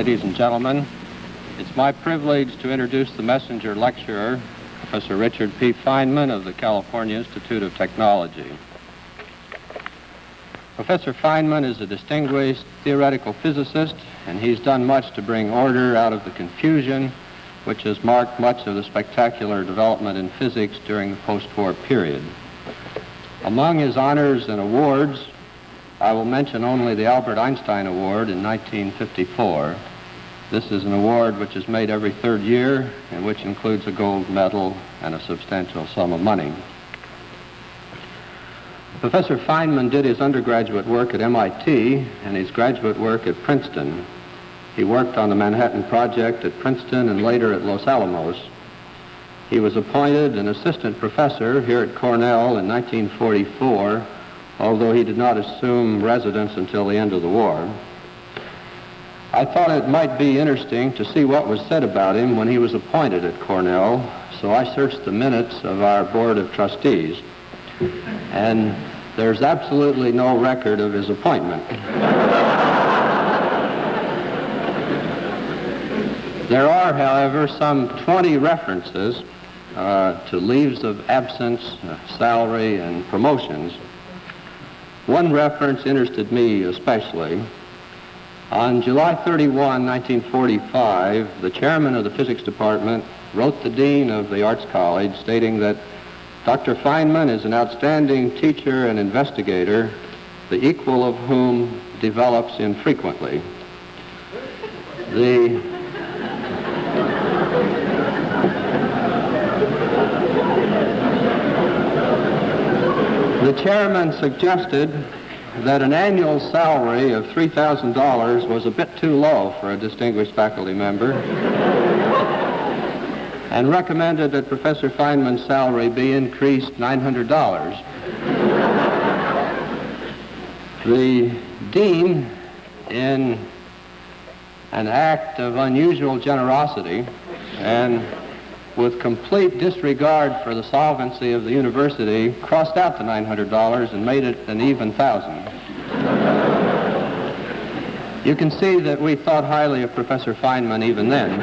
Ladies and gentlemen, it's my privilege to introduce the messenger lecturer, Professor Richard P. Feynman of the California Institute of Technology. Professor Feynman is a distinguished theoretical physicist, and he's done much to bring order out of the confusion which has marked much of the spectacular development in physics during the post-war period. Among his honors and awards, I will mention only the Albert Einstein Award in 1954. This is an award which is made every third year and which includes a gold medal and a substantial sum of money. Professor Feynman did his undergraduate work at MIT and his graduate work at Princeton. He worked on the Manhattan Project at Princeton and later at Los Alamos. He was appointed an assistant professor here at Cornell in 1944, although he did not assume residence until the end of the war. I thought it might be interesting to see what was said about him when he was appointed at Cornell, so I searched the minutes of our Board of Trustees, and there's absolutely no record of his appointment. There are, however, some 20 references to leaves of absence, salary, and promotions. One reference interested me especially. On July 31, 1945, the chairman of the physics department wrote the dean of the Arts College stating that Dr. Feynman is an outstanding teacher and investigator, the equal of whom develops infrequently. The chairman suggested that an annual salary of $3,000 was a bit too low for a distinguished faculty member and recommended that Professor Feynman's salary be increased $900. The dean, in an act of unusual generosity and with complete disregard for the solvency of the university, crossed out the $900 and made it an even $1,000. You can see that we thought highly of Professor Feynman even then.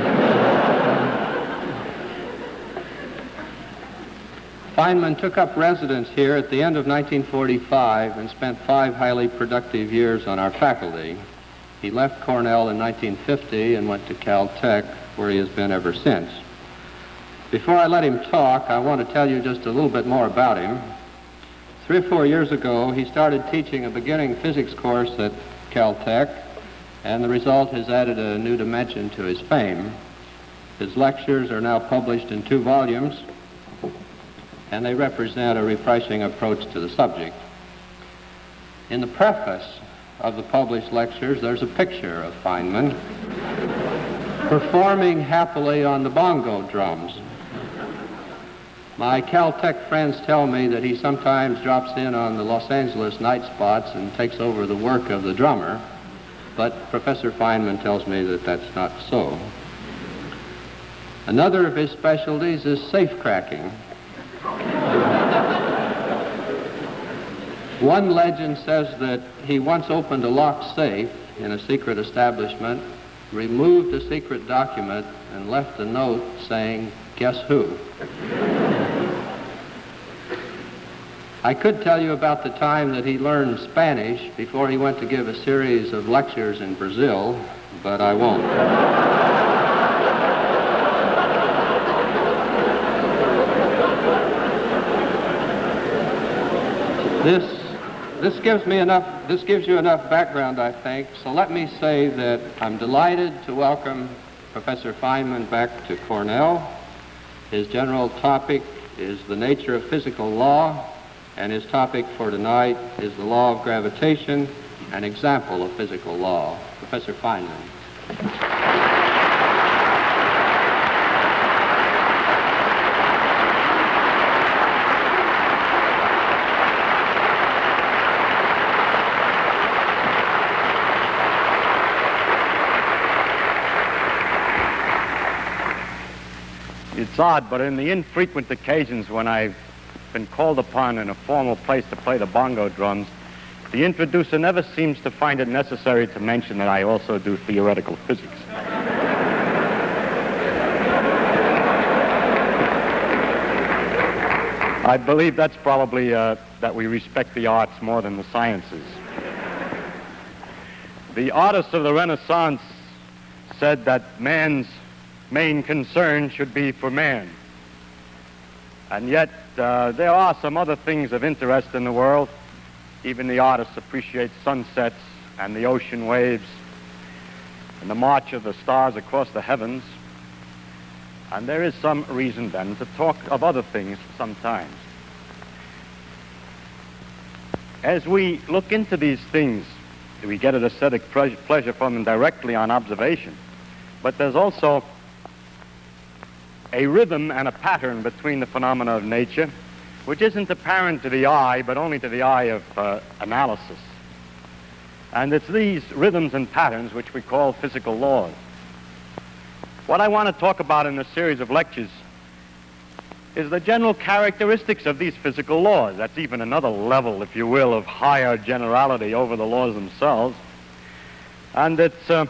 Feynman took up residence here at the end of 1945 and spent 5 highly productive years on our faculty. He left Cornell in 1950 and went to Caltech, where he has been ever since. Before I let him talk, I want to tell you just a little bit more about him. 3 or 4 years ago, he started teaching a beginning physics course at Caltech, and the result has added a new dimension to his fame. His lectures are now published in 2 volumes, and they represent a refreshing approach to the subject. In the preface of the published lectures, there's a picture of Feynman performing happily on the bongo drums. My Caltech friends tell me that he sometimes drops in on the Los Angeles night spots and takes over the work of the drummer, but Professor Feynman tells me that that's not so. Another of his specialties is safe cracking. One legend says that he once opened a locked safe in a secret establishment, removed a secret document, and left a note saying, "Guess who?" I could tell you about the time that he learned Spanish before he went to give a series of lectures in Brazil, but I won't. This gives you enough background, I think, so let me say that I'm delighted to welcome Professor Feynman back to Cornell. His general topic is the nature of physical law, and his topic for tonight is the law of gravitation, an example of physical law. Professor Feynman. It's odd, but in the infrequent occasions when I've been called upon in a formal place to play the bongo drums, the introducer never seems to find it necessary to mention that I also do theoretical physics. I believe that's probably that we respect the arts more than the sciences. The artists of the Renaissance said that man's main concern should be for man. And yet, there are some other things of interest in the world. Even the artists appreciate sunsets and the ocean waves and the march of the stars across the heavens. And there is some reason then to talk of other things sometimes. As we look into these things, we get an aesthetic pleasure from them directly on observation. But there's also a rhythm and a pattern between the phenomena of nature, which isn't apparent to the eye, but only to the eye of analysis. And it's these rhythms and patterns which we call physical laws. What I want to talk about in this series of lectures is the general characteristics of these physical laws. That's even another level, if you will, of higher generality over the laws themselves. And it's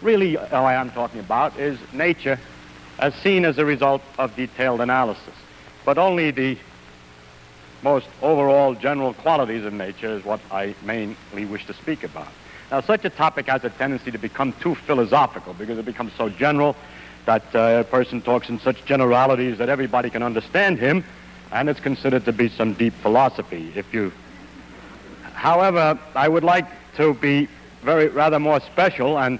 really, all I am talking about is nature as seen as a result of detailed analysis. But only the most overall general qualities of nature is what I mainly wish to speak about. Now, such a topic has a tendency to become too philosophical because it becomes so general that a person talks in such generalities that everybody can understand him, and it's considered to be some deep philosophy. However, I would like to be rather more special, and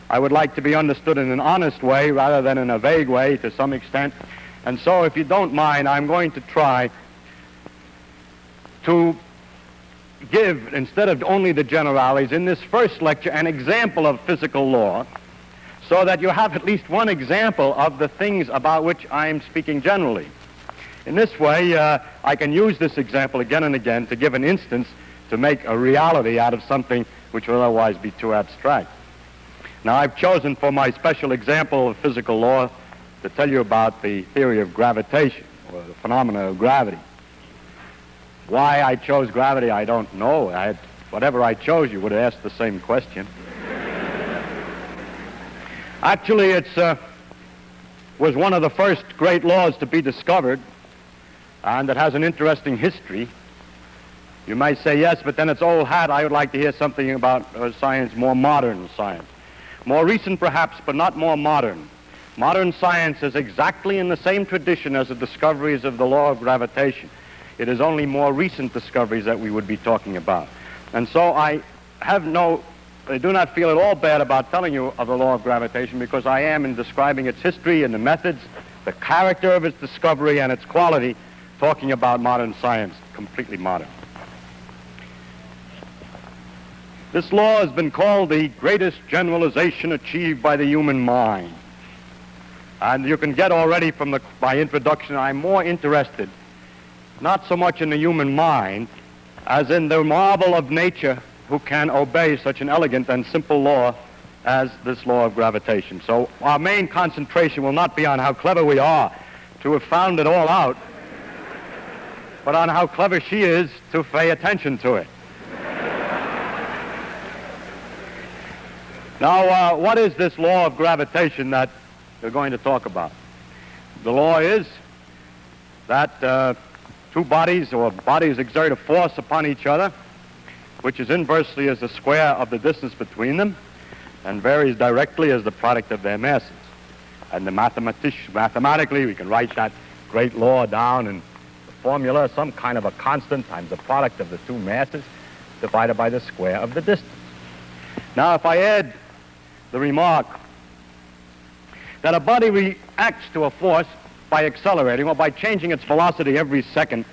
I would like to be understood in an honest way rather than in a vague way to some extent. And so, if you don't mind, I'm going to try to give, instead of only the generalities, in this first lecture, an example of physical law, so that you have at least one example of the things about which I'm speaking generally. In this way, I can use this example again and again to give an instance to make a reality out of something which would otherwise be too abstract. Now, I've chosen for my special example of physical law to tell you about the theory of gravitation, or the phenomena of gravity. Why I chose gravity, I don't know. Whatever I chose, you would have asked the same question. Actually, it was one of the first great laws to be discovered, and it has an interesting history. You may say, yes, but then it's old hat. I would like to hear something about science, more modern science. More recent, perhaps, but not more modern. Modern science is exactly in the same tradition as the discoveries of the law of gravitation. It is only more recent discoveries that we would be talking about. And so I do not feel at all bad about telling you of the law of gravitation, because I am, in describing its history and the methods, the character of its discovery and its quality, talking about modern science, completely modern. This law has been called the greatest generalization achieved by the human mind. And you can get already from my introduction, I'm more interested not so much in the human mind as in the marvel of nature who can obey such an elegant and simple law as this law of gravitation. So our main concentration will not be on how clever we are to have found it all out, but on how clever she is to pay attention to it. Now, what is this law of gravitation that we're going to talk about? The law is that two bodies or bodies exert a force upon each other, which is inversely as the square of the distance between them and varies directly as the product of their masses. And mathematically, we can write that great law down in the formula, some kind of a constant times the product of the two masses divided by the square of the distance. Now, if I add the remark that a body reacts to a force by accelerating or by changing its velocity every second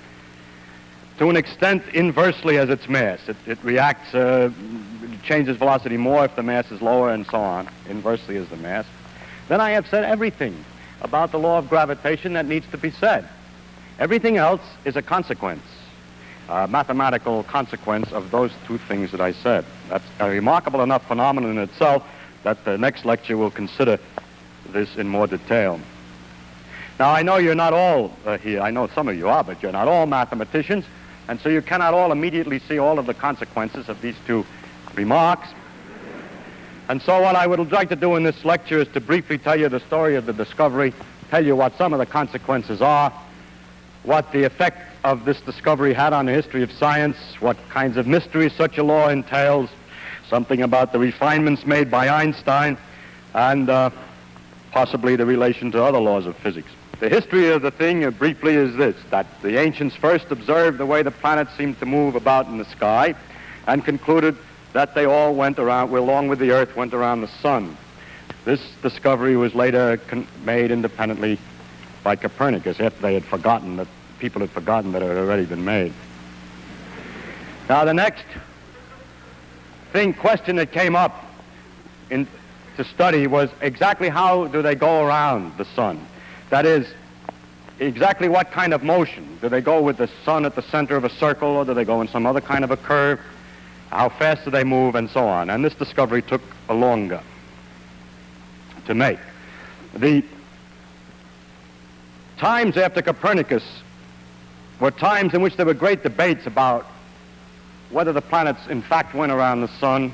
to an extent inversely as its mass. It reacts, it changes velocity more if the mass is lower and so on, inversely as the mass. Then I have said everything about the law of gravitation that needs to be said. Everything else is a consequence, a mathematical consequence of those two things that I said. That's a remarkable enough phenomenon in itself that the next lecture will consider this in more detail. Now, I know you're not all here. I know some of you are, but you're not all mathematicians, and so you cannot all immediately see all of the consequences of these two remarks. And so what I would like to do in this lecture is to briefly tell you the story of the discovery, tell you what some of the consequences are, what the effect of this discovery had on the history of science, what kinds of mysteries such a law entails, something about the refinements made by Einstein, and possibly the relation to other laws of physics. The history of the thing, briefly, is this, that the ancients first observed the way the planets seemed to move about in the sky and concluded that they all went around, along with the Earth, went around the sun. This discovery was later made independently by Copernicus after they had forgotten that, people had forgotten that it had already been made. Now, the next question that came up to study was exactly how do they go around the sun? That is, exactly what kind of motion? Do they go with the sun at the center of a circle, or do they go in some other kind of a curve? How fast do they move, and so on? And this discovery took a longer to make. The times after Copernicus were times in which there were great debates about whether the planets in fact went around the sun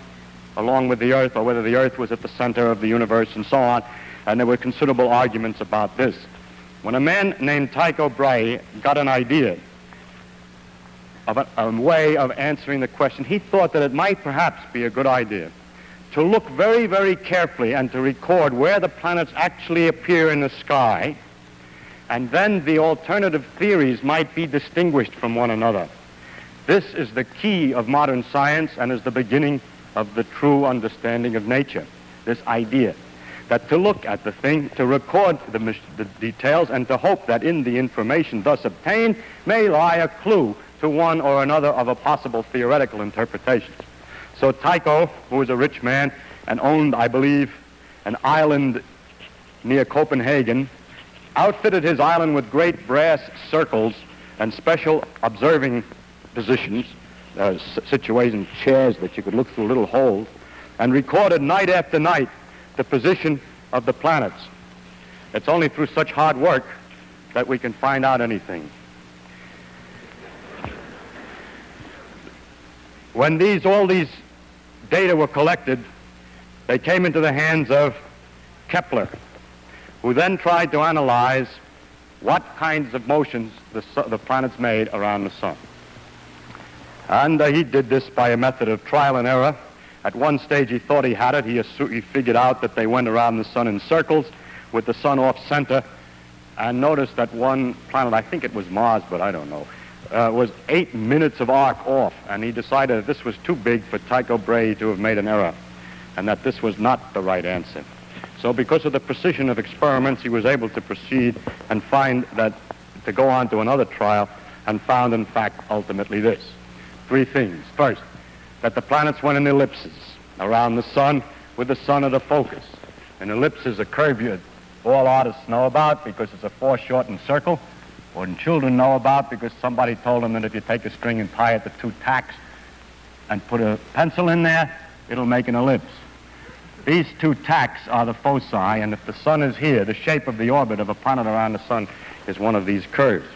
along with the Earth, or whether the Earth was at the center of the universe, and so on. And there were considerable arguments about this. When a man named Tycho Brahe got an idea of a way of answering the question, he thought that it might perhaps be a good idea to look very, very carefully and to record where the planets actually appear in the sky, and then the alternative theories might be distinguished from one another. This is the key of modern science and is the beginning of the true understanding of nature, this idea that to look at the thing, to record the details, and to hope that in the information thus obtained may lie a clue to one or another of a possible theoretical interpretations. So Tycho, who was a rich man and owned, I believe, an island near Copenhagen, outfitted his island with great brass circles and special observing positions, situation chairs that you could look through little holes, and recorded night after night the position of the planets. It's only through such hard work that we can find out anything. When all these data were collected, they came into the hands of Kepler, who then tried to analyze what kinds of motions the planets made around the sun. And he did this by a method of trial and error. At one stage he thought he had it. He figured out that they went around the sun in circles with the sun off center, and noticed that one planet, I think it was Mars, but I don't know, was 8 minutes of arc off, and he decided that this was too big for Tycho Brahe to have made an error, and that this was not the right answer. So because of the precision of experiments, he was able to proceed and to go on to another trial, and found, in fact, ultimately this. 3 things. First, that the planets went in ellipses around the sun, with the sun at the focus. An ellipse is a curve all artists know about because it's a foreshortened circle, or children know about because somebody told them that if you take a string and tie it to 2 tacks and put a pencil in there, it'll make an ellipse. These 2 tacks are the foci, and if the sun is here, the shape of the orbit of a planet around the sun is one of these curves.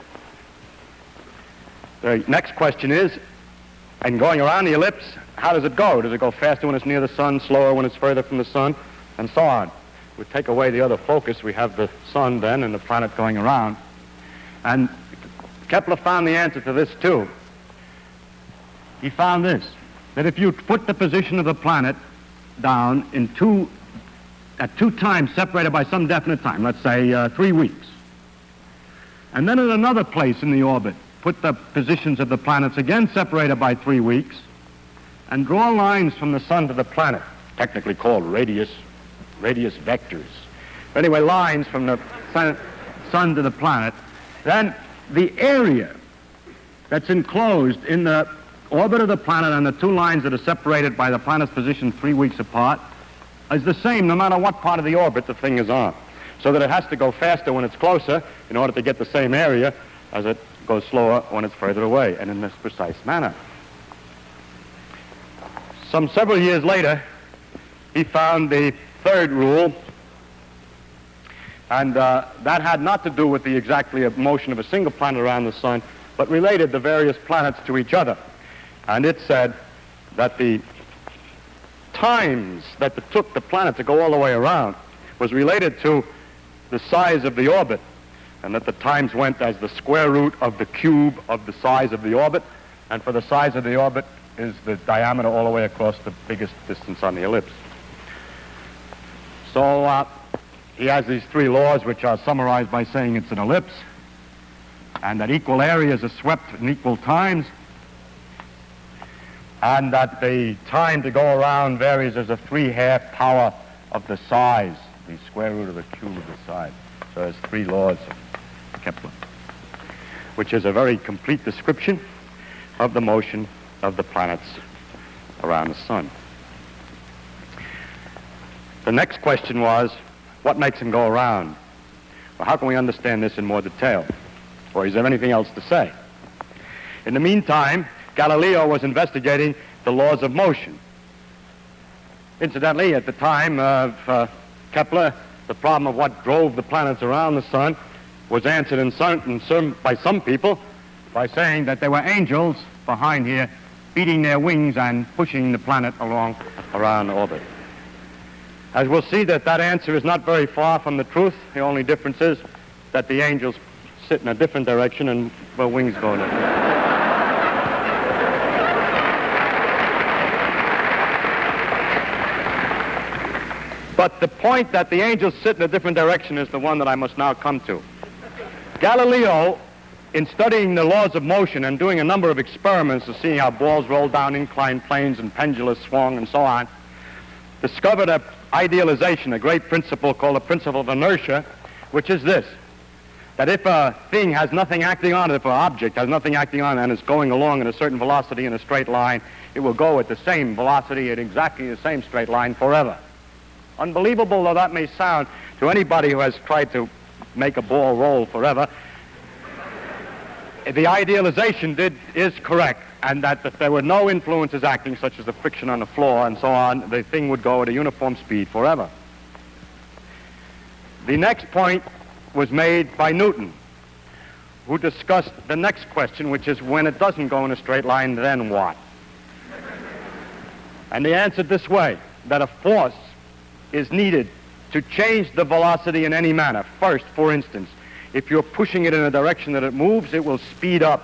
The next question is, and going around the ellipse, how does it go? Does it go faster when it's near the sun, slower when it's further from the sun, and so on? We take away the other focus, we have the sun then and the planet going around. And Kepler found the answer to this too. He found this, that if you put the position of the planet down at 2 times separated by some definite time, let's say 3 weeks, and then at another place in the orbit, put the positions of the planets again separated by 3 weeks, and draw lines from the sun to the planet, technically called radius vectors. Anyway, lines from the sun to the planet, then the area that's enclosed in the orbit of the planet and the 2 lines that are separated by the planet's position 3 weeks apart is the same no matter what part of the orbit the thing is on. So that it has to go faster when it's closer in order to get the same area as it goes slower when it's further away, and in this precise manner. Several years later, he found the 3rd rule, and that had not to do with the exactly motion of a single planet around the sun, but related the various planets to each other. And it said that the times that it took the planet to go all the way around was related to the size of the orbit. and that the times went as the square root of the cube of the size of the orbit, and for the size of the orbit is the diameter all the way across the biggest distance on the ellipse. So he has these three laws, which are summarized by saying it's an ellipse, and that equal areas are swept in equal times, and that the time to go around varies as a 3/2 power of the size, the square root of the cube of the size. So there's three laws of Kepler, which is a very complete description of the motion of the planets around the sun. The next question was, what makes them go around? Well, how can we understand this in more detail? Or is there anything else to say? In the meantime, Galileo was investigating the laws of motion. Incidentally, at the time of Kepler, the problem of what drove the planets around the sun was answered by some people by saying that there were angels behind here beating their wings and pushing the planet along around orbit. As we'll see, that answer is not very far from the truth. The only difference is that the angels sit in a different direction and the wings go in a different direction. But the point that the angels sit in a different direction is the one that I must now come to. Galileo, in studying the laws of motion and doing a number of experiments to see how balls roll down inclined planes and pendulums swung and so on, discovered an idealization, a great principle called the principle of inertia, which is this: that if a thing has nothing acting on it, if an object has nothing acting on it and is going along at a certain velocity in a straight line, it will go at the same velocity at exactly the same straight line forever. Unbelievable though that may sound to anybody who has tried to make a ball roll forever, the idealization is correct, and that if there were no influences acting, such as the friction on the floor and so on, the thing would go at a uniform speed forever. The next point was made by Newton, who discussed the next question, which is, when it doesn't go in a straight line, then what? And he answered this way, that a force is needed to change the velocity in any manner. First, for instance, if you're pushing it in a direction that it moves, it will speed up.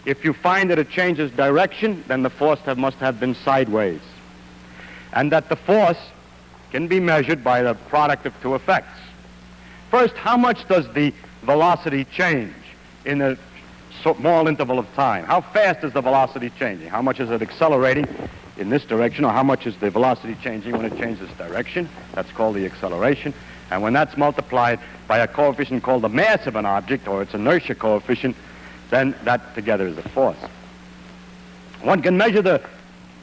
If you find that it changes direction, then the force must have been sideways. And that the force can be measured by the product of two effects. First, how much does the velocity change in a small interval of time? How fast is the velocity changing? How much is it accelerating in this direction, or how much is the velocity changing when it changes direction? That's called the acceleration. And when that's multiplied by a coefficient called the mass of an object, or its inertia coefficient, then that together is the force. One can measure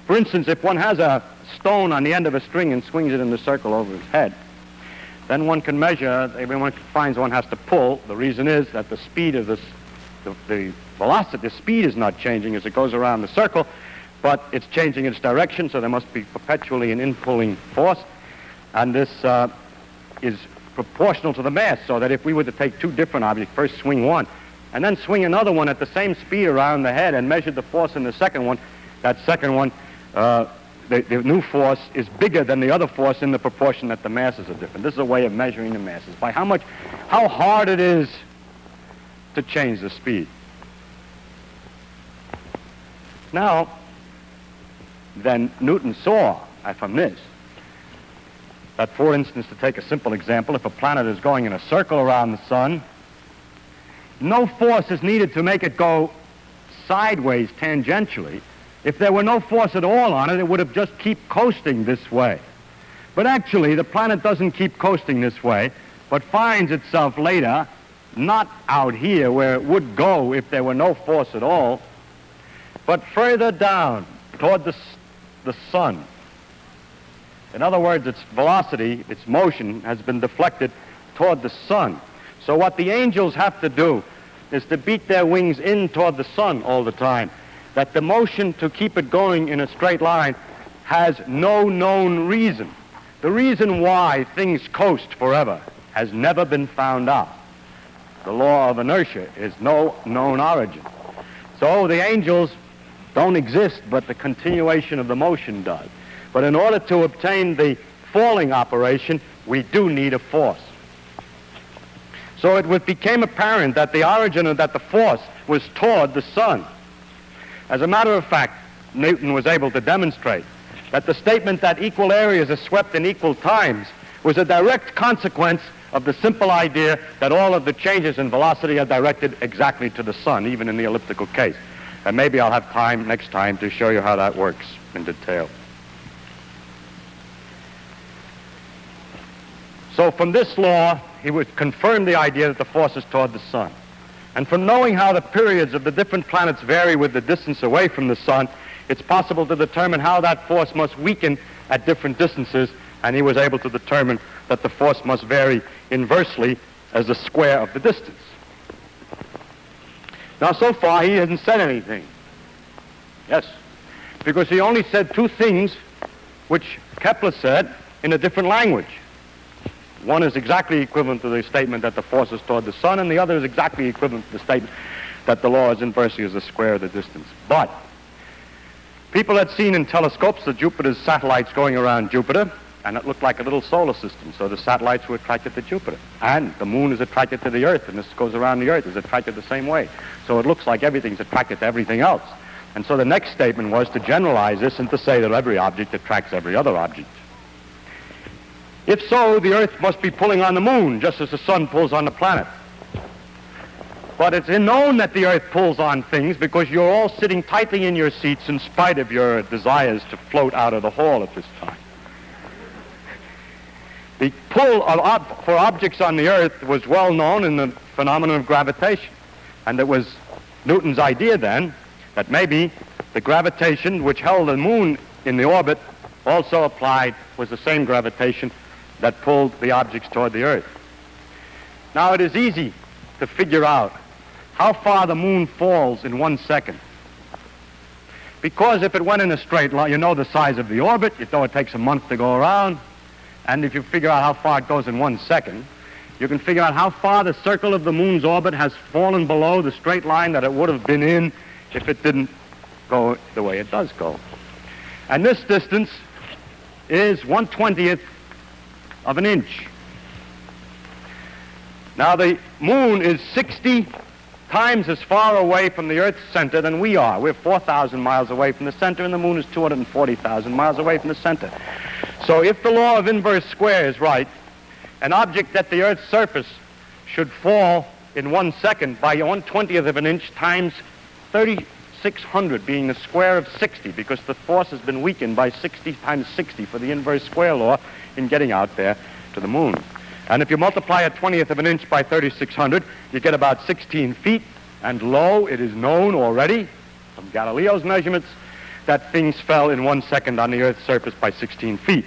for instance, if one has a stone on the end of a string and swings it in a circle over his head, then one can measure, when one finds one has to pull, the reason is that the speed of the velocity, the speed is not changing as it goes around the circle, but it's changing its direction, so there must be perpetually an in-pulling force, and this is proportional to the mass, so that if we were to take two different objects, first swing one, and then swing another one at the same speed around the head and measure the force in the second one, that second one, the new force is bigger than the other force in the proportion that the masses are different. This is a way of measuring the masses, by how hard it is to change the speed. Now, then Newton saw from this that, for instance, to take a simple example, if a planet is going in a circle around the sun, no force is needed to make it go sideways tangentially. If there were no force at all on it, it would have just keep coasting this way. But actually, the planet doesn't keep coasting this way, but finds itself later not out here where it would go if there were no force at all, but further down toward the sun. In other words, its velocity, its motion, has been deflected toward the sun. So what the angels have to do is to beat their wings in toward the sun all the time, that the motion to keep it going in a straight line has no known reason. The reason why things coast forever has never been found out. The law of inertia is no known origin. So the angels don't exist, but the continuation of the motion does. But in order to obtain the falling operation, we do need a force. So it became apparent that the origin of that the force was toward the sun. As a matter of fact, Newton was able to demonstrate that the statement that equal areas are swept in equal times was a direct consequence of the simple idea that all of the changes in velocity are directed exactly to the sun, even in the elliptical case. And maybe I'll have time next time to show you how that works in detail. So from this law, he would confirm the idea that the force is toward the sun. And from knowing how the periods of the different planets vary with the distance away from the sun, it's possible to determine how that force must weaken at different distances, and he was able to determine that the force must vary inversely as the square of the distance. Now, so far, he hasn't said anything. Yes, because he only said two things which Kepler said in a different language. One is exactly equivalent to the statement that the force is toward the sun, and the other is exactly equivalent to the statement that the law is inversely as the square of the distance. But people had seen in telescopes the Jupiter's satellites going around Jupiter, and it looked like a little solar system, so the satellites were attracted to Jupiter. And the moon is attracted to the Earth, and this goes around the Earth, is attracted the same way. So it looks like everything's attracted to everything else. And so the next statement was to generalize this and to say that every object attracts every other object. If so, the Earth must be pulling on the moon, just as the sun pulls on the planet. But it's known that the Earth pulls on things because you're all sitting tightly in your seats in spite of your desires to float out of the hall at this time. The pull for objects on the Earth was well known in the phenomenon of gravitation. And it was Newton's idea then that maybe the gravitation which held the moon in the orbit also applied, was the same gravitation that pulled the objects toward the Earth. Now, it is easy to figure out how far the moon falls in 1 second. Because if it went in a straight line, you know the size of the orbit, you know it takes a month to go around, and if you figure out how far it goes in 1 second, you can figure out how far the circle of the moon's orbit has fallen below the straight line that it would have been in if it didn't go the way it does go. And this distance is 1/20th of an inch. Now, the moon is 60 times as far away from the Earth's center than we are. We're 4,000 miles away from the center, and the moon is 240,000 miles away from the center. So if the law of inverse square is right, an object at the Earth's surface should fall in 1 second by 1/20th of an inch times 3,600, being the square of 60, because the force has been weakened by 60 times 60 for the inverse square law in getting out there to the moon. And if you multiply 1/20th of an inch by 3,600, you get about 16 feet. And lo, it is known already from Galileo's measurements that things fell in 1 second on the Earth's surface by 16 feet.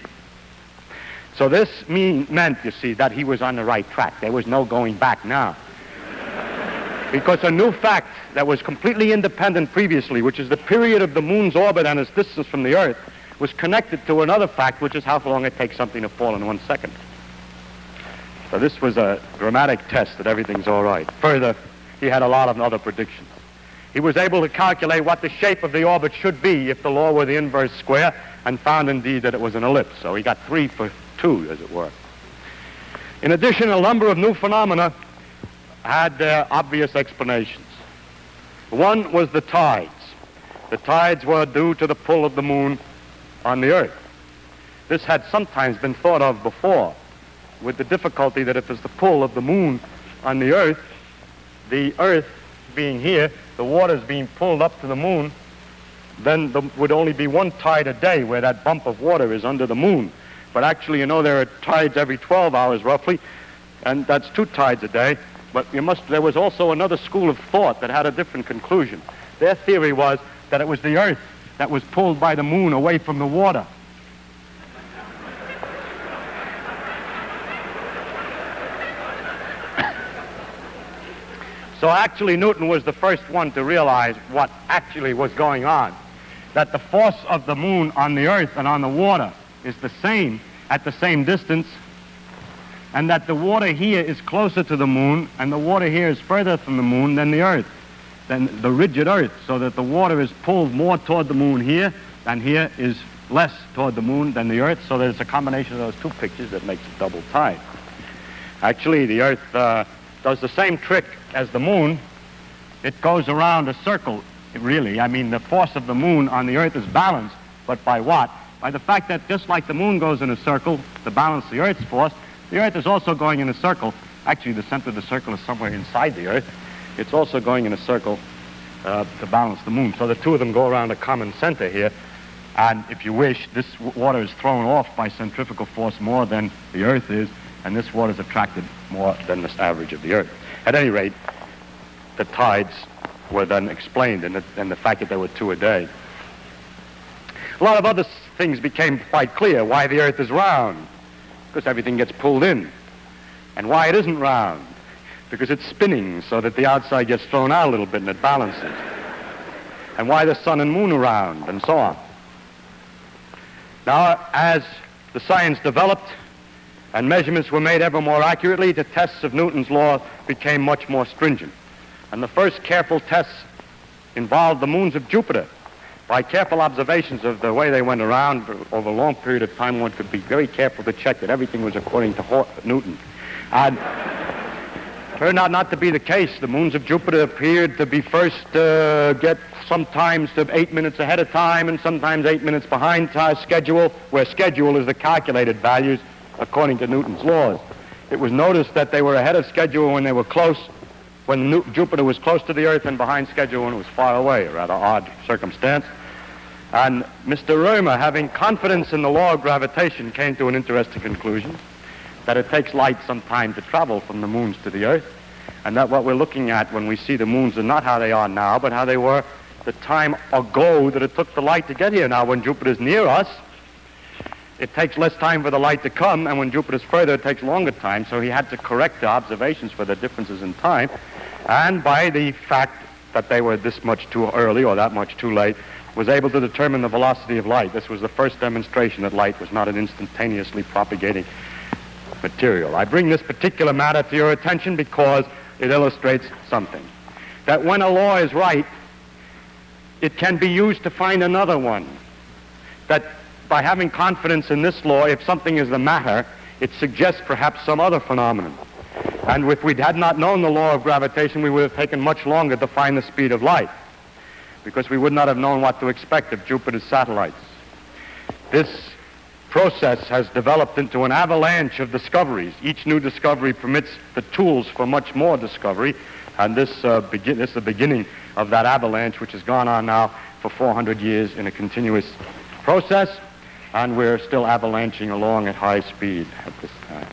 So this meant, you see, that he was on the right track. There was no going back now. Because a new fact that was completely independent previously, which is the period of the moon's orbit and its distance from the Earth, was connected to another fact, which is how long it takes something to fall in 1 second. So this was a dramatic test that everything's all right. Further, he had a lot of other predictions. He was able to calculate what the shape of the orbit should be if the law were the inverse square, and found indeed that it was an ellipse. So he got 3 for 2, as it were. In addition, a number of new phenomena had their obvious explanations. One was the tides. The tides were due to the pull of the moon on the Earth. This had sometimes been thought of before, with the difficulty that if it's the pull of the moon on the Earth being here, the water's being pulled up to the moon, then there would only be one tide a day where that bump of water is under the moon. But actually, you know, there are tides every 12 hours roughly, and that's 2 tides a day. But there was also another school of thought that had a different conclusion. Their theory was that it was the Earth that was pulled by the moon away from the water. So actually, Newton was the first one to realize what actually was going on, that the force of the moon on the Earth and on the water is the same at the same distance, and that the water here is closer to the moon and the water here is further from the moon than the Earth, than the rigid Earth, so that the water is pulled more toward the moon here, and here is less toward the moon than the Earth, so that it's a combination of those 2 pictures that makes a double tide. Actually, the Earth does the same trick as the moon. It goes around a circle, really. I mean, the force of the moon on the Earth is balanced, but by what? By the fact that just like the moon goes in a circle to balance the Earth's force, the Earth is also going in a circle. Actually, the center of the circle is somewhere inside the Earth. It's also going in a circle to balance the moon. So the two of them go around a common center here. And if you wish, this water is thrown off by centrifugal force more than the Earth is, and this water is attracted more than the average of the Earth. At any rate, the tides were then explained, and the fact that there were 2 a day. A lot of other things became quite clear. Why the Earth is round, because everything gets pulled in. And why it isn't round, because it's spinning so that the outside gets thrown out a little bit and it balances. And why the sun and moon are round, and so on. Now, as the science developed and measurements were made ever more accurately, the tests of Newton's law became much more stringent. And the first careful tests involved the moons of Jupiter. By careful observations of the way they went around over a long period of time, one could be very careful to check that everything was according to Newton. And turned out not to be the case. The moons of Jupiter appeared to be first get sometimes to 8 minutes ahead of time and sometimes 8 minutes behind schedule, where schedule is the calculated values according to Newton's laws. It was noticed that they were ahead of schedule when they were close, when Jupiter was close to the Earth, and behind schedule when it was far away, a rather odd circumstance. And Mr. Römer, having confidence in the law of gravitation, came to an interesting conclusion, that it takes light some time to travel from the moons to the Earth, and that what we're looking at when we see the moons are not how they are now, but how they were the time ago that it took the light to get here. Now, when Jupiter's near us, it takes less time for the light to come, and when Jupiter's further, it takes longer time, so he had to correct the observations for the differences in time, and by the fact that they were this much too early or that much too late, was able to determine the velocity of light. This was the first demonstration that light was not an instantaneously propagating material. I bring this particular matter to your attention because it illustrates something. That when a law is right, it can be used to find another one. That by having confidence in this law, if something is the matter, it suggests perhaps some other phenomenon. And if we had not known the law of gravitation, we would have taken much longer to find the speed of light, because we would not have known what to expect of Jupiter's satellites. This process has developed into an avalanche of discoveries. Each new discovery permits the tools for much more discovery, and this is the beginning of that avalanche, which has gone on now for 400 years in a continuous process, and we're still avalanching along at high speed at this time.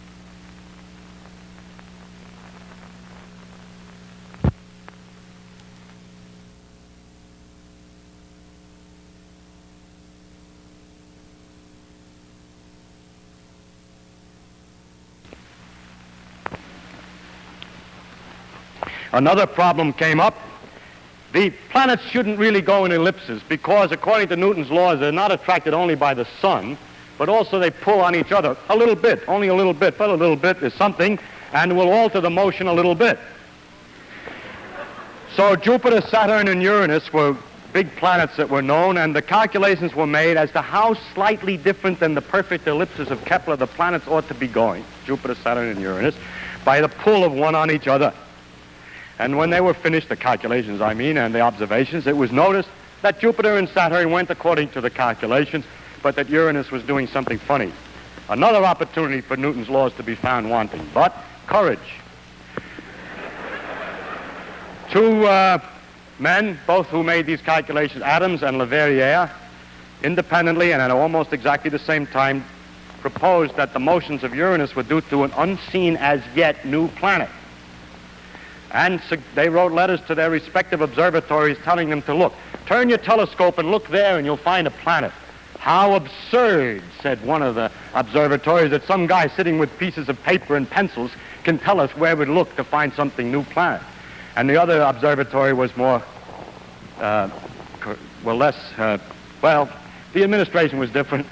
Another problem came up. The planets shouldn't really go in ellipses because, according to Newton's laws, they're not attracted only by the sun, but also they pull on each other a little bit, only a little bit, but a little bit is something, and will alter the motion a little bit. So Jupiter, Saturn, and Uranus were big planets that were known, and the calculations were made as to how slightly different than the perfect ellipses of Kepler the planets ought to be going, Jupiter, Saturn, and Uranus, by the pull of one on each other. And when they were finished, the calculations, I mean, and the observations, it was noticed that Jupiter and Saturn went according to the calculations, but that Uranus was doing something funny. Another opportunity for Newton's laws to be found wanting, but courage. Two men, both who made these calculations, Adams and Leverrier, independently and at almost exactly the same time, proposed that the motions of Uranus were due to an unseen as yet new planet. And they wrote letters to their respective observatories telling them to look. Turn your telescope and look there and you'll find a planet. How absurd, said one of the observatories, that some guy sitting with pieces of paper and pencils can tell us where we'd look to find something new planet. And the other observatory was more, the administration was different.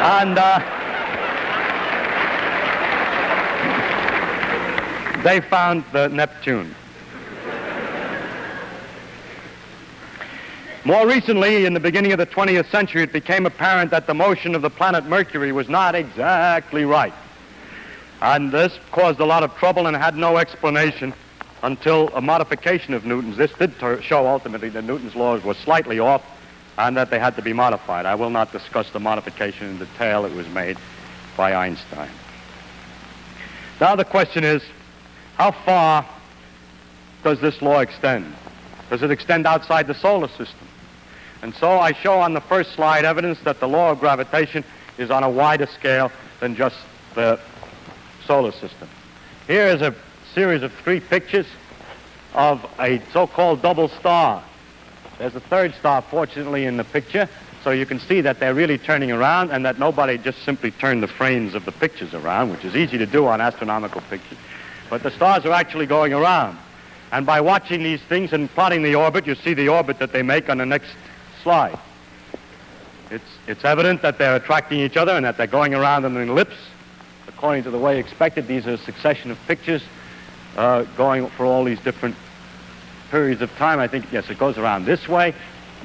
And they found the Neptune. More recently, in the beginning of the 20th century, it became apparent that the motion of the planet Mercury was not exactly right. And this caused a lot of trouble and had no explanation until a modification of Newton's. This did show ultimately that Newton's laws were slightly off and that they had to be modified. I will not discuss the modification in detail. It was made by Einstein. Now the question is, how far does this law extend? Does it extend outside the solar system? And so I show on the first slide evidence that the law of gravitation is on a wider scale than just the solar system. Here is a series of 3 pictures of a so-called double star. There's a third star, fortunately, in the picture, so you can see that they're really turning around and that nobody just simply turned the frames of the pictures around, which is easy to do on astronomical pictures. But the stars are actually going around. And by watching these things and plotting the orbit, you see the orbit that they make on the next slide. It's evident that they're attracting each other and that they're going around in an ellipse. According to the way expected, these are a succession of pictures going for all these different periods of time. I think, yes, it goes around this way.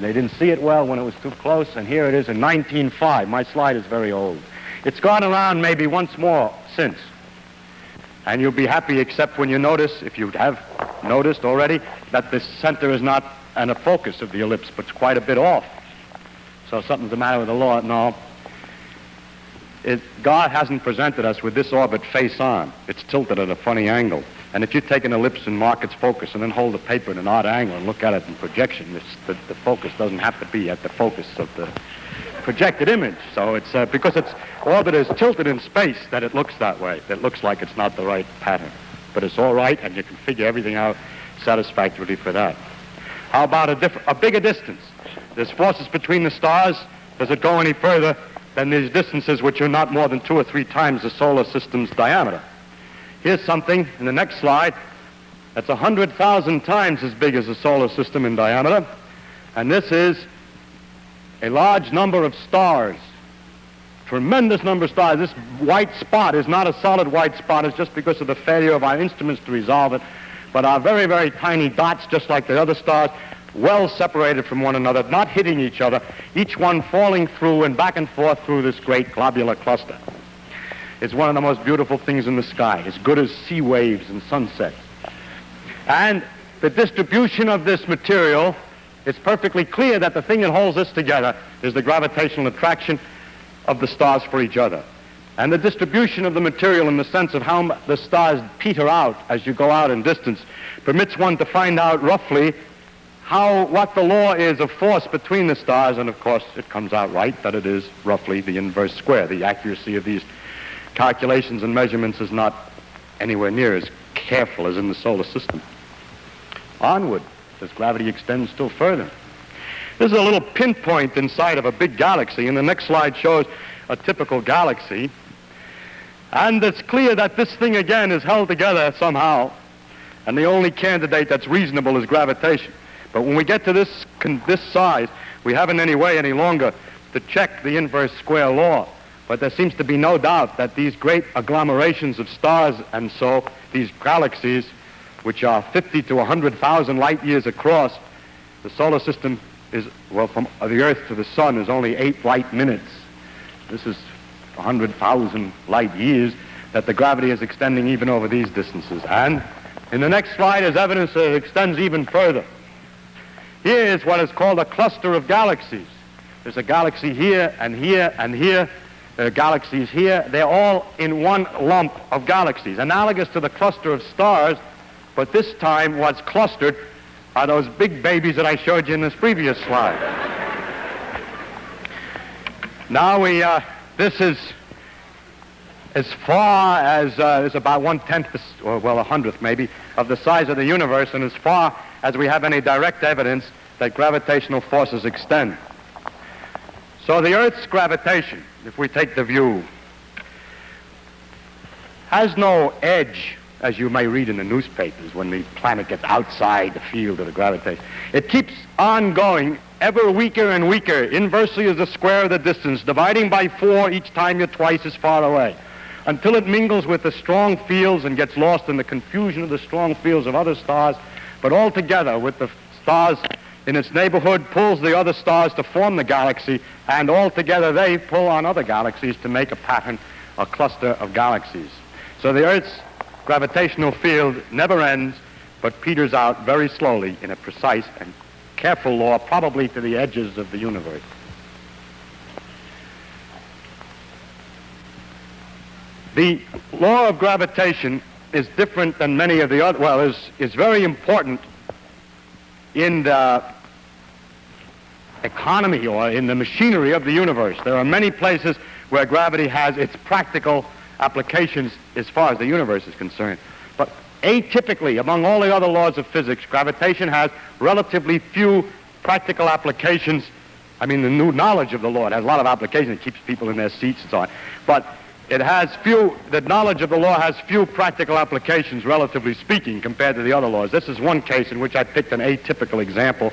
They didn't see it well when it was too close, and here it is in 1905. My slide is very old. It's gone around maybe once more since. And you'll be happy except when you notice, if you have noticed already, that the center is not in a focus of the ellipse, but it's quite a bit off. So something's the matter with the law. No. God hasn't presented us with this orbit face on. It's tilted at a funny angle. And if you take an ellipse and mark its focus and then hold the paper at an odd angle and look at it in projection, the focus doesn't have to be at the focus of the projected image. So it's because its orbit is tilted in space that it looks that way. It looks like it's not the right pattern. But it's all right, and you can figure everything out satisfactorily for that. How about a bigger distance? There's forces between the stars. Does it go any further than these distances, which are not more than 2 or 3 times the solar system's diameter? Here's something in the next slide that's 100,000 times as big as the solar system in diameter. And this is a large number of stars, tremendous number of stars. This white spot is not a solid white spot. It's just because of the failure of our instruments to resolve it, but are very, very tiny dots, just like the other stars, well separated from one another, not hitting each other, each one falling through and back and forth through this great globular cluster. It's one of the most beautiful things in the sky, as good as sea waves and sunsets. And the distribution of this material, it's perfectly clear that the thing that holds this together is the gravitational attraction of the stars for each other. And the distribution of the material in the sense of how the stars peter out as you go out in distance permits one to find out roughly what the law is of force between the stars, and of course it comes out right that it is roughly the inverse square. The accuracy of these calculations and measurements is not anywhere near as careful as in the solar system. Onward, as gravity extends still further. This is a little pinpoint inside of a big galaxy, and the next slide shows a typical galaxy. And it's clear that this thing again is held together somehow, and the only candidate that's reasonable is gravitation. But when we get to this size, we haven't any way any longer to check the inverse square law. But there seems to be no doubt that these great agglomerations of stars, and so these galaxies, which are 50 to 100,000 light years across, the solar system is, well, from the Earth to the Sun is only 8 light minutes. This is 100,000 light years that the gravity is extending even over these distances. And in the next slide is evidence that it extends even further. Here is what is called a cluster of galaxies. There's a galaxy here and here and here. There are galaxies here. They're all in one lump of galaxies, analogous to the cluster of stars, but this time what's clustered are those big babies that I showed you in this previous slide. Now this is as far as is about 1/10, or well, 100th maybe, of the size of the universe, and as far as we have any direct evidence that gravitational forces extend. So the Earth's gravitation, if we take the view, has no edge, as you may read in the newspapers, when the planet gets outside the field of the gravitation. It keeps on going ever weaker and weaker, inversely as the square of the distance, dividing by 4 each time you're twice as far away, until it mingles with the strong fields and gets lost in the confusion of the strong fields of other stars, but altogether with the stars in its neighborhood pulls the other stars to form the galaxy, and altogether they pull on other galaxies to make a pattern, a cluster of galaxies. So the Earth's gravitational field never ends, but peters out very slowly in a precise and careful law, probably to the edges of the universe. The law of gravitation is different than many of the other, well, is very important in the economy or in the machinery of the universe. There are many places where gravity has its practical applications as far as the universe is concerned. But atypically, among all the other laws of physics, gravitation has relatively few practical applications. I mean, the new knowledge of the law, it has a lot of applications. It keeps people in their seats and so on. But it has few, the knowledge of the law has few practical applications, relatively speaking, compared to the other laws. This is one case in which I picked an atypical example.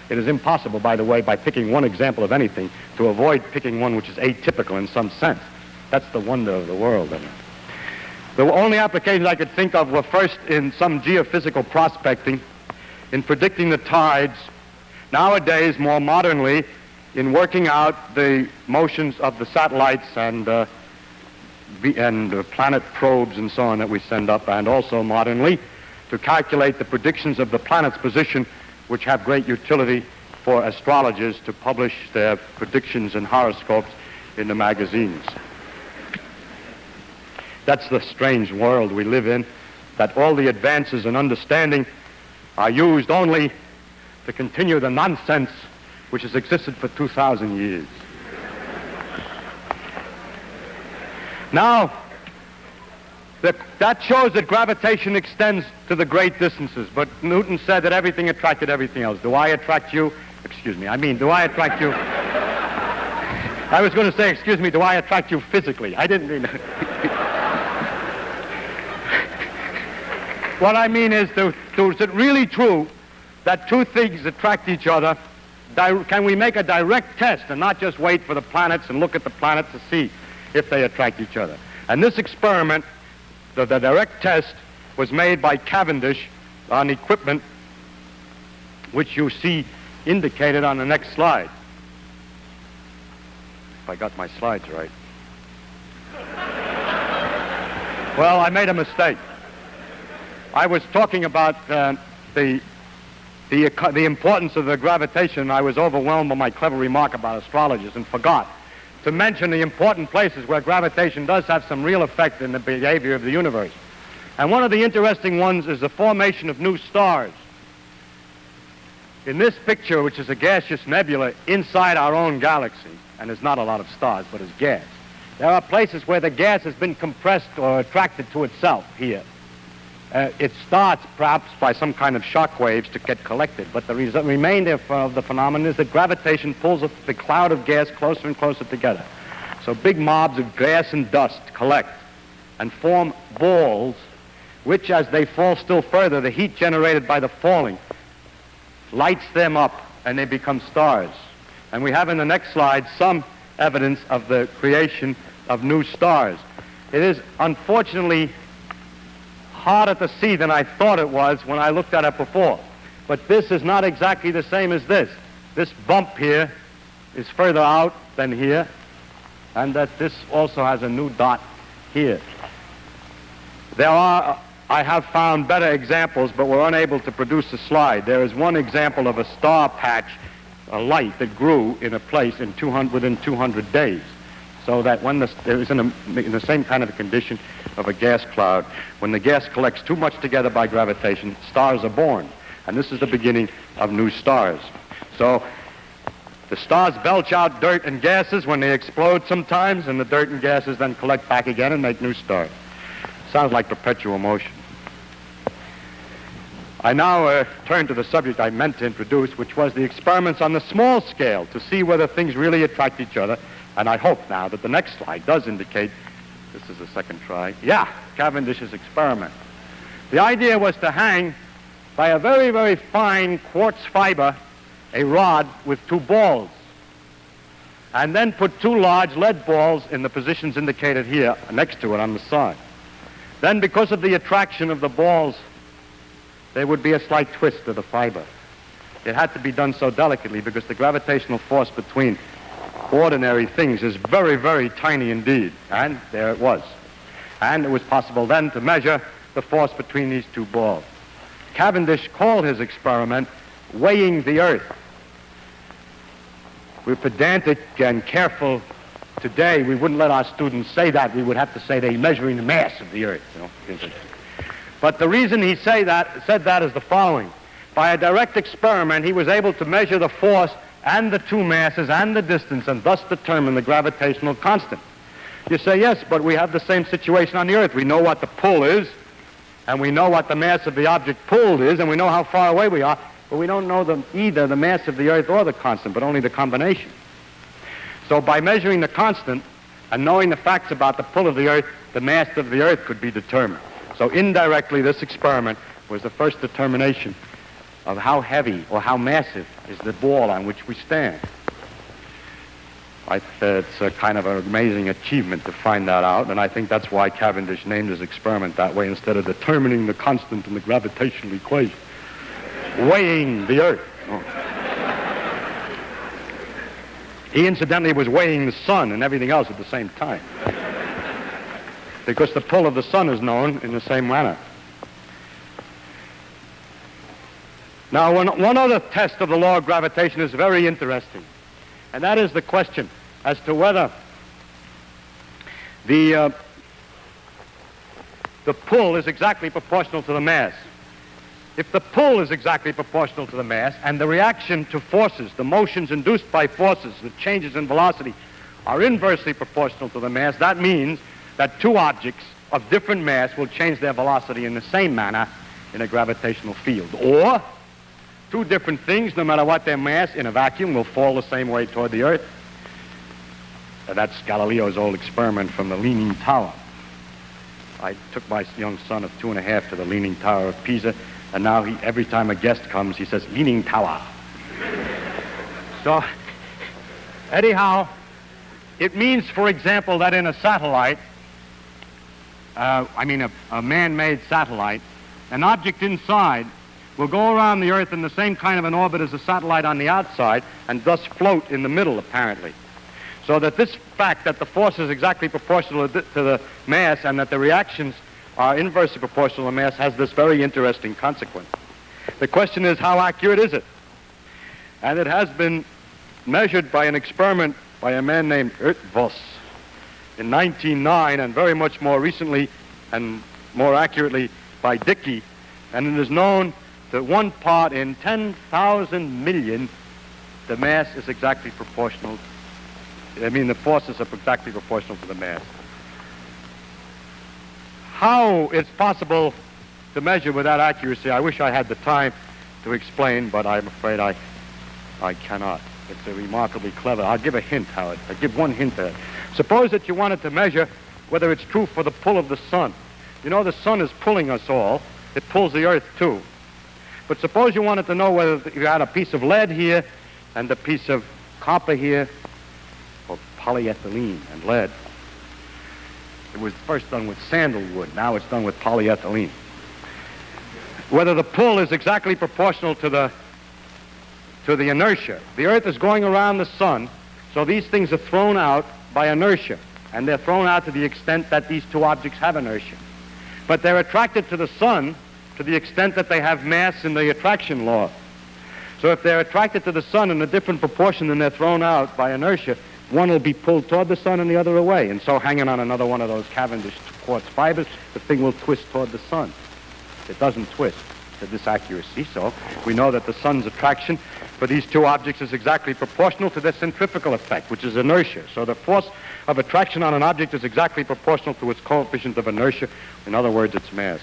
It is impossible, by the way, by picking one example of anything, to avoid picking one which is atypical in some sense. That's the wonder of the world. The only applications I could think of were first in some geophysical prospecting, in predicting the tides, nowadays, more modernly, in working out the motions of the satellites and planet probes and so on that we send up, and also modernly to calculate the predictions of the planet's position, which have great utility for astrologers to publish their predictions and horoscopes in the magazines. That's the strange world we live in, that all the advances in understanding are used only to continue the nonsense which has existed for 2,000 years. Now, that shows that gravitation extends to the great distances, but Newton said that everything attracted everything else. Do I attract you? Excuse me, do I attract you? I was going to say, excuse me, do I attract you physically? I didn't mean that. What I mean is, is it really true that two things attract each other? Can we make a direct test and not just wait for the planets and look at the planets to see if they attract each other? And this experiment, the direct test, was made by Cavendish on equipment which you see indicated on the next slide. If I got my slides right. Well, I made a mistake. I was talking about the importance of the gravitation. I was overwhelmed by my clever remark about astrologers and forgot to mention the important places where gravitation does have some real effect in the behavior of the universe. And one of the interesting ones is the formation of new stars. In this picture, which is a gaseous nebula inside our own galaxy, and there's not a lot of stars, but it's gas, there are places where the gas has been compressed or attracted to itself here. It starts perhaps by some kind of shock waves to get collected, but the remainder of the phenomenon is that gravitation pulls the cloud of gas closer and closer together. So big mobs of gas and dust collect and form balls, which as they fall still further, the heat generated by the falling lights them up and they become stars. And we have in the next slide some evidence of the creation of new stars. It is unfortunately harder to see than I thought it was when I looked at it before. But this is not exactly the same as this. This bump here is further out than here, and that this also has a new dot here. I have found better examples, but we're unable to produce a slide. There is one example of a star patch, a light that grew in a place within 200 days. So that when it was in the same kind of a condition of a gas cloud, when the gas collects too much together by gravitation, stars are born. And this is the beginning of new stars. So the stars belch out dirt and gases when they explode sometimes, and the dirt and gases then collect back again and make new stars. Sounds like perpetual motion. I now turn to the subject I meant to introduce, which was the experiments on the small scale to see whether things really attract each other. And I hope now that the next slide does indicate, this is the second try, Cavendish's experiment. The idea was to hang by a very, very fine quartz fiber a rod with two balls, and then put two large lead balls in the positions indicated here next to it on the side. Then, because of the attraction of the balls, there would be a slight twist of the fiber. It had to be done so delicately because the gravitational force between ordinary things is very, very tiny indeed. And there it was. And it was possible then to measure the force between these two balls. Cavendish called his experiment weighing the Earth. We're pedantic and careful today. We wouldn't let our students say that. We would have to say they're measuring the mass of the Earth. But the reason he said that is the following. By a direct experiment, he was able to measure the force and the two masses and the distance and thus determine the gravitational constant. You say, yes, but we have the same situation on the Earth. We know what the pull is, and we know what the mass of the object pulled is, and we know how far away we are, but we don't know either the mass of the Earth or the constant, but only the combination. So by measuring the constant and knowing the facts about the pull of the Earth, the mass of the Earth could be determined. So indirectly, this experiment was the first determination of how heavy or how massive is the ball on which we stand. It's a kind of an amazing achievement to find that out, and I think that's why Cavendish named his experiment that way instead of determining the constant in the gravitational equation. Weighing the Earth. He incidentally was weighing the sun and everything else at the same time, because the pull of the sun is known in the same manner. Now, one other test of the law of gravitation is very interesting, and that is the question as to whether the pull is exactly proportional to the mass. If the pull is exactly proportional to the mass and the reaction to forces, the motions induced by forces, the changes in velocity, are inversely proportional to the mass, that means that two objects of different mass will change their velocity in the same manner in a gravitational field. Or two different things, no matter what their mass, in a vacuum, will fall the same way toward the Earth. That's Galileo's old experiment from the Leaning Tower. I took my young son of 2.5 to the Leaning Tower of Pisa, and now every time a guest comes, he says, Leaning Tower. So, anyhow, it means, for example, that in a satellite, a man-made satellite, an object inside will go around the Earth in the same kind of an orbit as a satellite on the outside and thus float in the middle, apparently. So that this fact that the force is exactly proportional to the mass and that the reactions are inversely proportional to the mass has this very interesting consequence. The question is, how accurate is it? And it has been measured by an experiment by a man named Voss in 1909, and very much more recently and more accurately by Dickey, and it is known that 1 part in 10,000 million, the mass is exactly proportional. The forces are exactly proportional to the mass. How it's possible to measure with that accuracy, I wish I had the time to explain, but I'm afraid I cannot. It's a remarkably clever. I'll give a hint, Howard. I'll give one hint there. Suppose that you wanted to measure whether it's true for the pull of the sun. You know the sun is pulling us all. It pulls the Earth too. But suppose you wanted to know whether you had a piece of lead here and a piece of copper here, or polyethylene and lead. It was first done with sandalwood. Now it's done with polyethylene. Whether the pull is exactly proportional to the inertia. The Earth is going around the sun, so these things are thrown out by inertia, and they're thrown out to the extent that these two objects have inertia. But they're attracted to the sun to the extent that they have mass in the attraction law. So if they're attracted to the sun in a different proportion than they're thrown out by inertia, one will be pulled toward the sun and the other away. And so hanging on another one of those Cavendish quartz fibers, the thing will twist toward the sun. It doesn't twist to this accuracy, so we know that the sun's attraction for these two objects is exactly proportional to their centrifugal effect, which is inertia. So the force of attraction on an object is exactly proportional to its coefficient of inertia. In other words, its mass.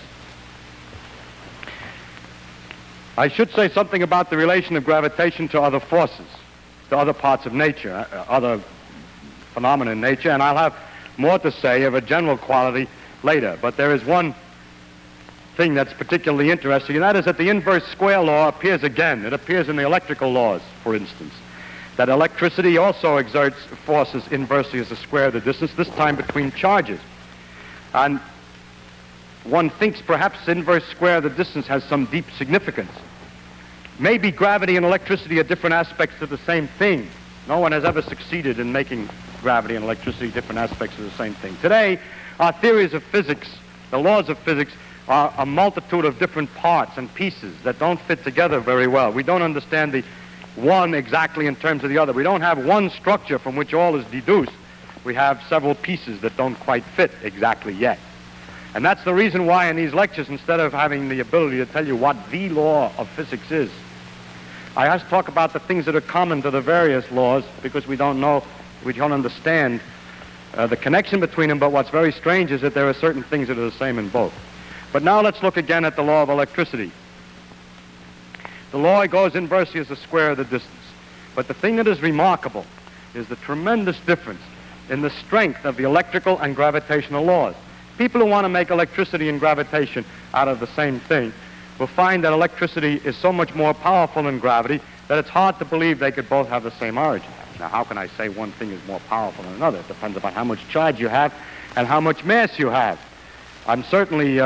I should say something about the relation of gravitation to other forces, to other parts of nature, other phenomena in nature, and I'll have more to say of a general quality later. But there is one thing that's particularly interesting, and that is that the inverse square law appears again. It appears in the electrical laws, for instance, that electricity also exerts forces inversely as the square of the distance, this time between charges. And one thinks perhaps inverse square of the distance has some deep significance. Maybe gravity and electricity are different aspects of the same thing. No one has ever succeeded in making gravity and electricity different aspects of the same thing. Today, Our theories of physics, the laws of physics, are a multitude of different parts and pieces that don't fit together very well. We don't understand the one exactly in terms of the other. We don't have one structure from which all is deduced. We have several pieces that don't quite fit exactly yet. And that's the reason why in these lectures, instead of having the ability to tell you what the law of physics is, I have to talk about the things that are common to the various laws, because we don't understand the connection between them. But what's very strange is that there are certain things that are the same in both. But now let's look again at the law of electricity. The law goes inversely as the square of the distance. But the thing that is remarkable is the tremendous difference in the strength of the electrical and gravitational laws. People who want to make electricity and gravitation out of the same thing will find that electricity is so much more powerful than gravity that it's hard to believe they could both have the same origin. Now, how can I say one thing is more powerful than another? It depends upon how much charge you have and how much mass you have. I'm certainly,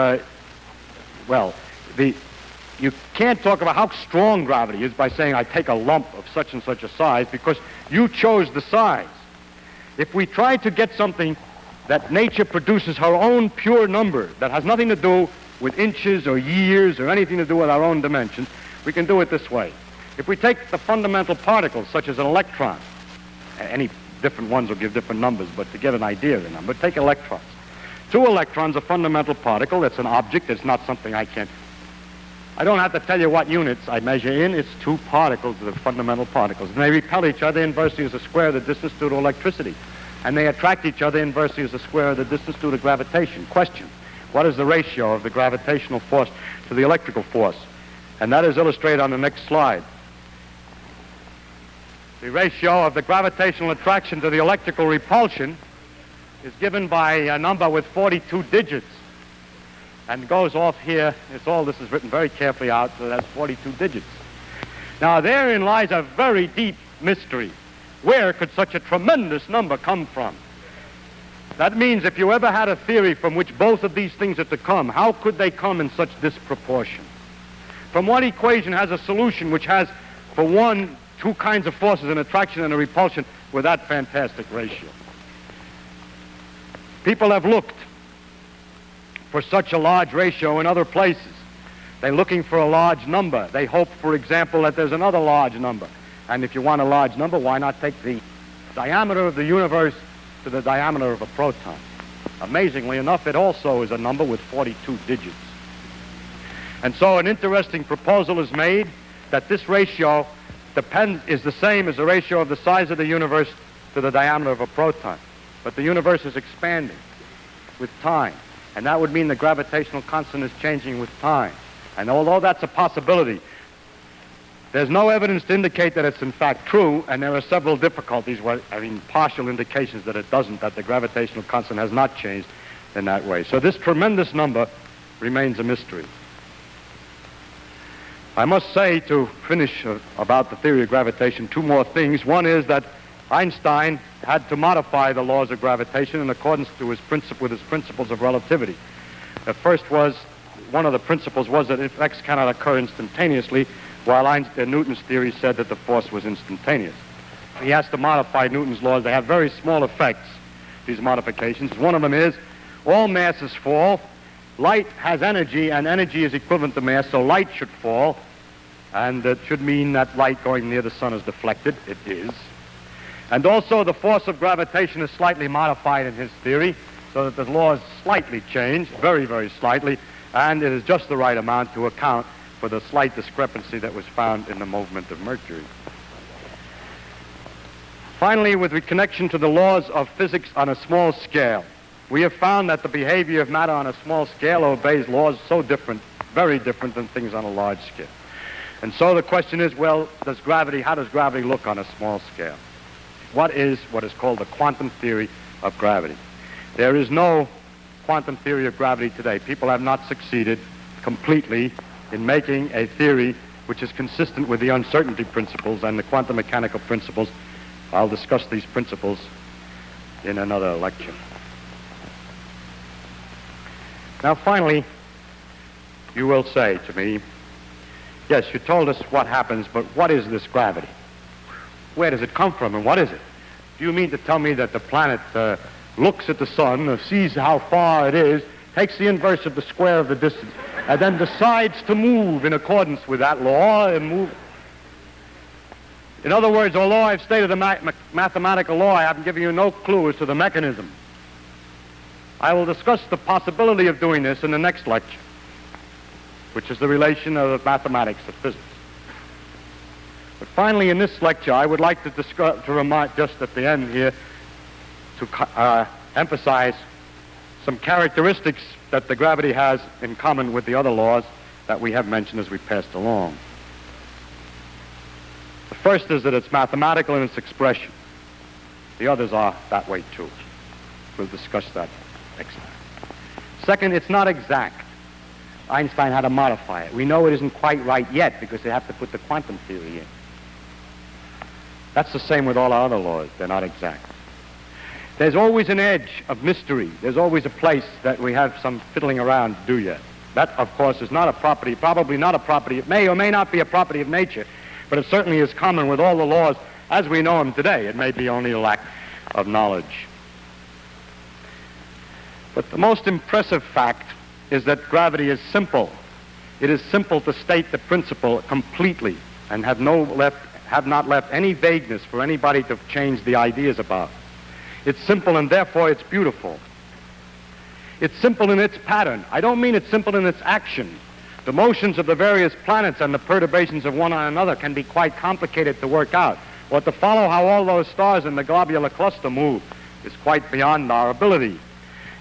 you can't talk about how strong gravity is by saying I take a lump of such and such a size, because you chose the size. If we try to get something that nature produces her own pure number that has nothing to do with inches or years or anything to do with our own dimensions, we can do it this way. If we take the fundamental particles, such as an electron, any different ones will give different numbers, but to get an idea of the number, take electrons. 2 electrons, a fundamental particle. It's an object. It's not something I don't have to tell you what units I measure in. It's 2 particles, the fundamental particles. And they repel each other inversely as the square of the distance due to electricity. And they attract each other inversely as the square of the distance due to gravitation. Question: what is the ratio of the gravitational force to the electrical force? And that is illustrated on the next slide. The ratio of the gravitational attraction to the electrical repulsion is given by a number with 42 digits. And goes off here. This is written very carefully out, so that's 42 digits. Now, therein lies a very deep mystery. Where could such a tremendous number come from? That means if you ever had a theory from which both of these things are to come, how could they come in such disproportion? From what equation has a solution which has, for one, 2 kinds of forces, an attraction and a repulsion, with that fantastic ratio? People have looked for such a large ratio in other places. They're looking for a large number. They hope, for example, that there's another large number. And if you want a large number, why not take the diameter of the universe to the diameter of a proton? Amazingly enough, it also is a number with 42 digits. And so an interesting proposal is made that this ratio is the same as the ratio of the size of the universe to the diameter of a proton. But the universe is expanding with time. And that would mean the gravitational constant is changing with time. And although that's a possibility, there's no evidence to indicate that it's in fact true, and there are several difficulties, partial indications that it doesn't, that the gravitational constant has not changed in that way. So this tremendous number remains a mystery. I must say, to finish about the theory of gravitation, 2 more things. One is that Einstein had to modify the laws of gravitation in accordance to with his principles of relativity. The first was, one of the principles was that effects cannot occur instantaneously, while Newton's theory said that the force was instantaneous. He has to modify Newton's laws. They have very small effects, these modifications. One of them is, all masses fall. Light has energy, and energy is equivalent to mass, so light should fall. And it should mean that light going near the sun is deflected. It is. And also the force of gravitation is slightly modified in his theory, so that the laws slightly change, very, very slightly, and it is just the right amount to account for the slight discrepancy that was found in the movement of Mercury. Finally, with connection to the laws of physics on a small scale, we have found that the behavior of matter on a small scale obeys laws so different, very different than things on a large scale. And so the question is, well, how does gravity look on a small scale? What is called the quantum theory of gravity? There is no quantum theory of gravity today. People have not succeeded completely in making a theory which is consistent with the uncertainty principles and the quantum mechanical principles. I'll discuss these principles in another lecture. Now, finally, you will say to me, yes, you told us what happens, but what is this gravity? Where does it come from, and what is it? Do you mean to tell me that the planet looks at the sun, sees how far it is, takes the inverse of the square of the distance, and then decides to move in accordance with that law and move. In other words, although I've stated a mathematical law, I haven't given you no clue as to the mechanism. I will discuss the possibility of doing this in the next lecture, which is the relation of mathematics to physics. But finally, in this lecture, I would like to remind, just at the end here, to emphasize some characteristics that the gravity has in common with the other laws that we have mentioned as we passed along. The first is that it's mathematical in its expression. The others are that way too. We'll discuss that next time. Second, it's not exact. Einstein had to modify it. We know it isn't quite right yet because they have to put the quantum theory in. That's the same with all our other laws. They're not exact. There's always an edge of mystery. There's always a place that we have some fiddling around to do yet. That, of course, is not a property, probably not a property. It may or may not be a property of nature, but it certainly is common with all the laws as we know them today. It may be only a lack of knowledge. But the most impressive fact is that gravity is simple. It is simple to state the principle completely and have not left any vagueness for anybody to change the ideas about. It's simple and therefore it's beautiful. It's simple in its pattern. I don't mean it's simple in its action. The motions of the various planets and the perturbations of one on another can be quite complicated to work out. Or to follow how all those stars in the globular cluster move is quite beyond our ability.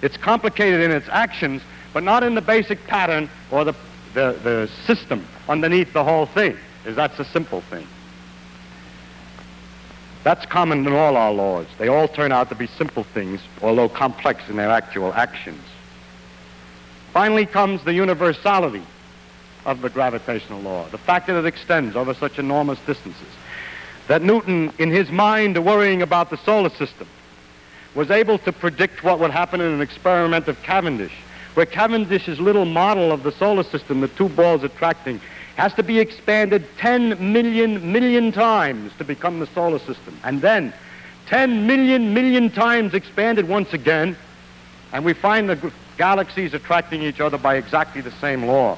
It's complicated in its actions, but not in the basic pattern or the system underneath the whole thing, as that's a simple thing. That's common in all our laws. They all turn out to be simple things, although complex in their actual actions. Finally comes the universality of the gravitational law, the fact that it extends over such enormous distances. That Newton, in his mind worrying about the solar system, was able to predict what would happen in an experiment of Cavendish, where Cavendish's little model of the solar system, the two balls attracting, has to be expanded 10 million times to become the solar system. And then 10 million times expanded once again, and we find the galaxies attracting each other by exactly the same law.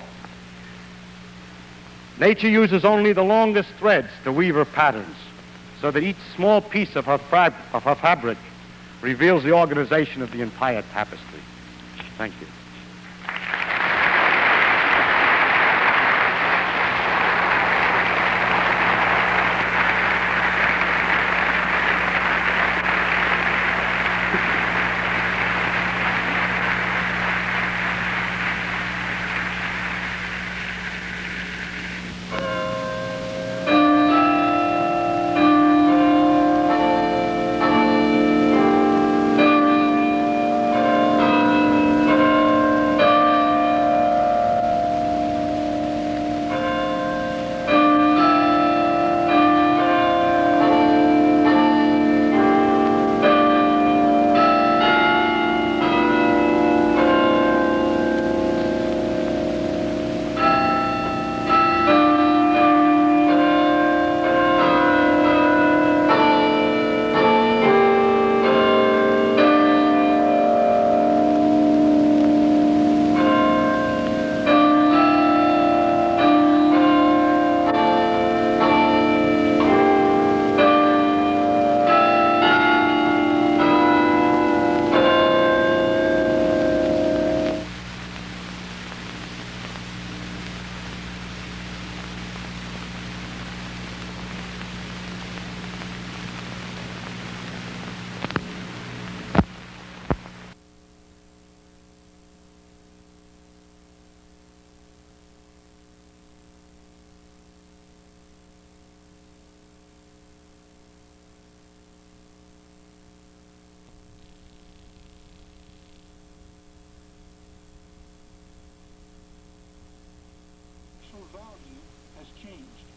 Nature uses only the longest threads to weave her patterns, so that each small piece of her fabric reveals the organization of the entire tapestry. Thank you. Value has changed.